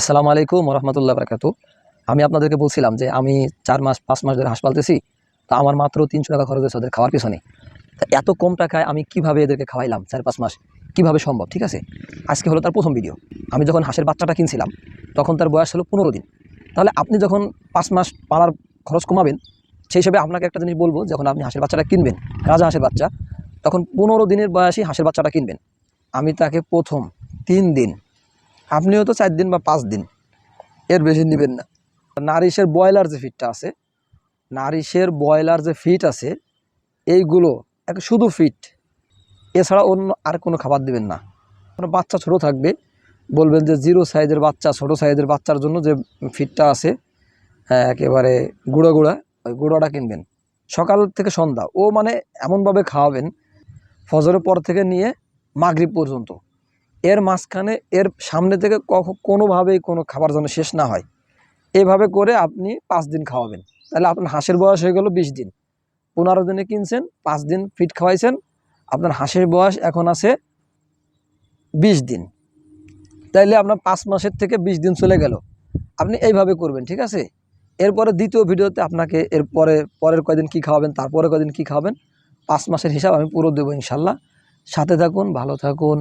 আসসালামু আলাইকুম রহমতুল্লাহ বারাকাতু। আমি আপনাদেরকে বলছিলাম যে আমি 4 মাস 5 মাস ধরে হাঁস পালতেছি। তো আমার মাত্র 300 টাকা খরচ হয়েছে ওদের খাওয়ার পিছনে। তা এত কম টাকায় আমি কিভাবে এদেরকে খাওয়াইলাম 4-5 মাস, কিভাবে সম্ভব? ঠিক আছে, আজকে হলো তার প্রথম ভিডিও। আমি যখন হাঁসের বাচ্চাটা কিনছিলাম তখন তার বয়স হলো 15 দিন। তাহলে আপনি যখন 5 মাস পালার খরচ কমাবেন, সেই হিসাবে আপনাকে একটা জিনিস বলবো, যখন আপনি হাঁসের বাচ্চাটা কিনবেন, রাজা হাঁসের বাচ্চা, তখন 15 দিনের বয়সী হাঁসের বাচ্চাটা কিনবেন। আমি তাকে প্রথম 3 দিন, আপনিও তো 4 দিন বা 5 দিন, এর বেশি নেবেন না। নারিশের ব্রয়লার যে ফিডটা আছে, নারিশের ব্রয়লার যে ফিড আছে, এইগুলো শুধু ফিড, এছাড়া অন্য আর কোনো খাবার দিবেন না। কোনো বাচ্চা ছোটো থাকবে, বলবেন যে 0 সাইজের বাচ্চা, ছোটো সাইজের বাচ্চার জন্য যে ফিডটা আছে, হ্যাঁ, একেবারে গুঁড়া গুঁড়া, ওই গুঁড়োটা কিনবেন। সকাল থেকে সন্ধ্যা ও মানে এমনভাবে খাওয়াবেন, ফজরের পর থেকে নিয়ে মাগরিব পর্যন্ত। এর মাঝখানে, এর সামনে থেকে কোনোভাবেই কোনো খাবার যেন শেষ না হয়। এভাবে করে আপনি 5 দিন খাওয়াবেন। তাহলে আপনার হাঁসের বয়স হয়ে গেল 20 দিন। 15 দিনে কিনছেন, 5 দিন ফিড খাওয়াইছেন, আপনার হাঁসের বয়স এখন আছে 20 দিন। তাইলে আপনার 5 মাসের থেকে 20 দিন চলে গেল। আপনি এইভাবে করবেন, ঠিক আছে? এরপরে দ্বিতীয় ভিডিওতে আপনাকে পরের কয়দিন কী খাওয়াবেন, তারপরে কয়দিন কী খাওয়াবেন, 5 মাসের হিসাব আমি পুরো দেবো ইনশাল্লাহ। সাথে থাকুন, ভালো থাকুন।